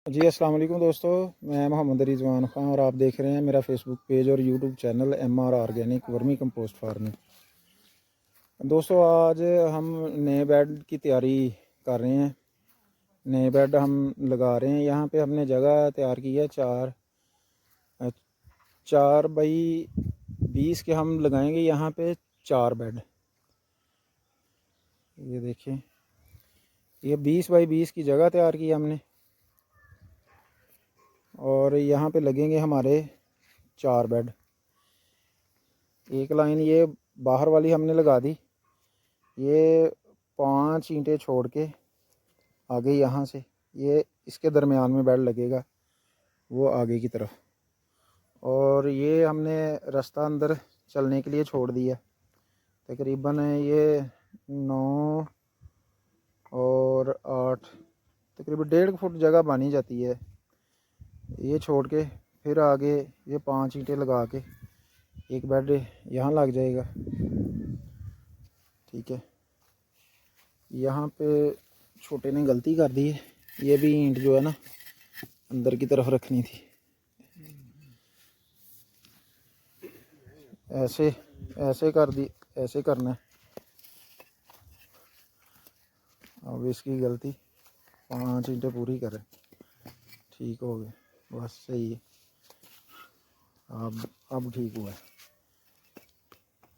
जी अस्सलाम वालेकुम दोस्तों, मैं मोहम्मद रिजवान ख़ान और आप देख रहे हैं मेरा फेसबुक पेज और YouTube channel MR organic vermi compost farming. दोस्तों आज हम नए बेड की तैयारी कर रहे हैं। नए बेड हम लगा रहे हैं। यहाँ पे हमने जगह तैयार की है 4x20 के हम लगाएंगे यहाँ पे 4 बेड। ये देखिए, ये 20x20 की जगह तैयार की हमने और यहाँ पे लगेंगे हमारे 4 बेड। एक लाइन ये बाहर वाली हमने लगा दी, ये 5 ईंटें छोड़ के आगे यहाँ से ये इसके दरमियान में बेड लगेगा, वो आगे की तरफ। और ये हमने रास्ता अंदर चलने के लिए छोड़ दिया। तकरीबन ये 9 और 8 तकरीबन 1.5 फुट जगह बनी जाती है। ये छोड़ के फिर आगे ये 5 ईंटें लगा के एक बेड यहाँ लग जाएगा। ठीक है, यहाँ पे छोटे ने गलती कर दी है, ये भी ईंट जो है ना अंदर की तरफ रखनी थी। ऐसे ऐसे कर दी, ऐसे करना है। अब इसकी गलती, 5 ईंटें पूरी करें, ठीक हो गए, बस सही है। अब ठीक हुआ है।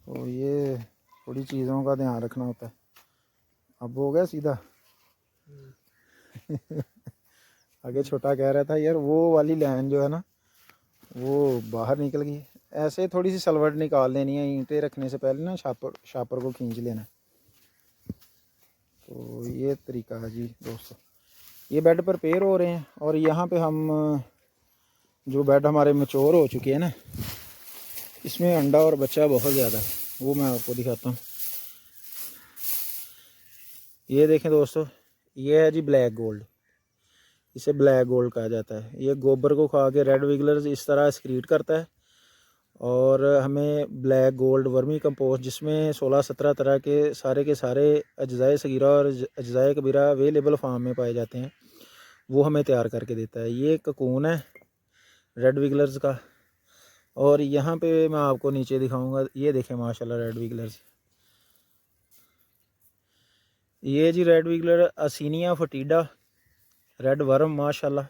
तो ये थोड़ी चीज़ों का ध्यान रखना होता है। अब हो गया सीधा। आगे छोटा कह रहा था यार वो वाली लाइन जो है ना वो बाहर निकल गई। ऐसे थोड़ी सी सलवट निकाल लेनी है, ईंटें रखने से पहले ना शापर को खींच लेना। तो ये तरीका है जी दोस्तों। ये बेड प्रिपेयर हो रहे हैं और यहाँ पे हम जो बेड हमारे मैच्योर हो चुके हैं ना, इसमें अंडा और बच्चा बहुत ज़्यादा है, वो मैं आपको दिखाता हूँ। ये देखें दोस्तों, ये है जी ब्लैक गोल्ड। इसे ब्लैक गोल्ड कहा जाता है। ये गोबर को खा के रेड विगलर्स इस तरह एक्सक्रीट करता है और हमें ब्लैक गोल्ड वर्मी कंपोस्ट, जिसमें 16-17 तरह के सारे अज्जाए सगीरा और अज्जाए कबीरा अवेलेबल फार्म में पाए जाते हैं, वो हमें तैयार करके देता है। ये ककून है रेड विगलर्स का। और यहाँ पे मैं आपको नीचे दिखाऊंगा, ये देखें माशाल्लाह रेड विगलर्स। ये जी रेड विगलर असीनिया फटीडा रेड वर्म माशाल्लाह।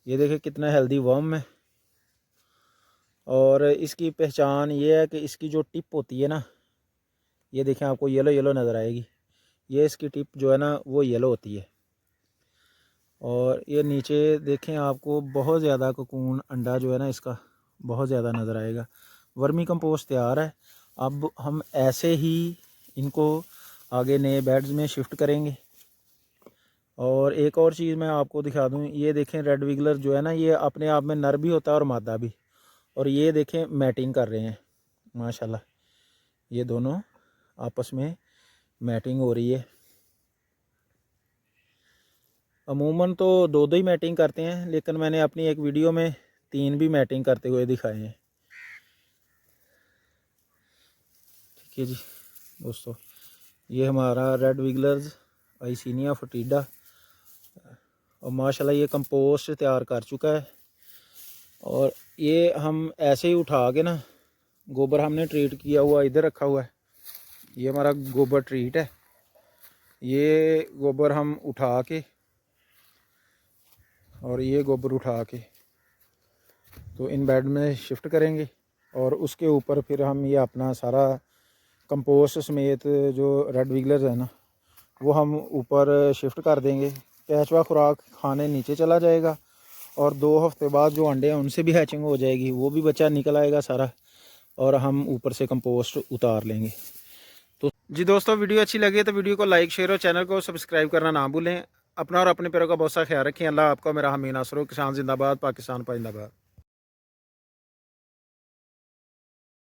ये देखें कितना हेल्दी वर्म है। और इसकी पहचान ये है कि इसकी जो टिप होती है ना, ये देखें आपको येलो येलो नज़र आएगी। ये इसकी टिप जो है ना वो येलो होती है। और ये नीचे देखें आपको बहुत ज़्यादा कोकून अंडा जो है ना इसका बहुत ज़्यादा नज़र आएगा। वर्मी कंपोस्ट तैयार है। अब हम ऐसे ही इनको आगे नए बेड्स में शिफ्ट करेंगे। और एक और चीज़ मैं आपको दिखा दूं, ये देखें रेड विगलर जो है ना ये अपने आप में नर भी होता है और मादा भी। और ये देखें मैटिंग कर रहे हैं माशाल्लाह, ये दोनों आपस में मैटिंग हो रही है। अमूमन तो 2 ही मैटिंग करते हैं, लेकिन मैंने अपनी एक वीडियो में 3 भी मैटिंग करते हुए दिखाए हैं। ठीक है जी दोस्तों, ये हमारा रेड विगलर्स आइसिनिया फटीडा और माशाल्लाह ये कंपोस्ट तैयार कर चुका है। और ये हम ऐसे ही उठा के ना, गोबर हमने ट्रीट किया हुआ इधर रखा हुआ है। ये हमारा गोबर ट्रीट है। ये गोबर हम उठा के और ये गोबर उठा के तो इन बेड में शिफ्ट करेंगे। और उसके ऊपर फिर हम ये अपना सारा कंपोस्ट समेत जो रेड विगलर्स है ना वो हम ऊपर शिफ्ट कर देंगे। केचुआ खुराक खाने नीचे चला जाएगा और 2 हफ्ते बाद जो अंडे हैं उनसे भी हैचिंग हो जाएगी, वो भी बच्चा निकल आएगा सारा और हम ऊपर से कंपोस्ट उतार लेंगे। तो जी दोस्तों, वीडियो अच्छी लगी तो वीडियो को लाइक शेयर और चैनल को सब्सक्राइब करना ना भूलें। अपना और अपने पैरों का बहुत सा ख्याल रखें। अल्लाह आपका मेरा हामी नासर हो। किसान जिंदाबाद, पाकिस्तान जिंदाबाद।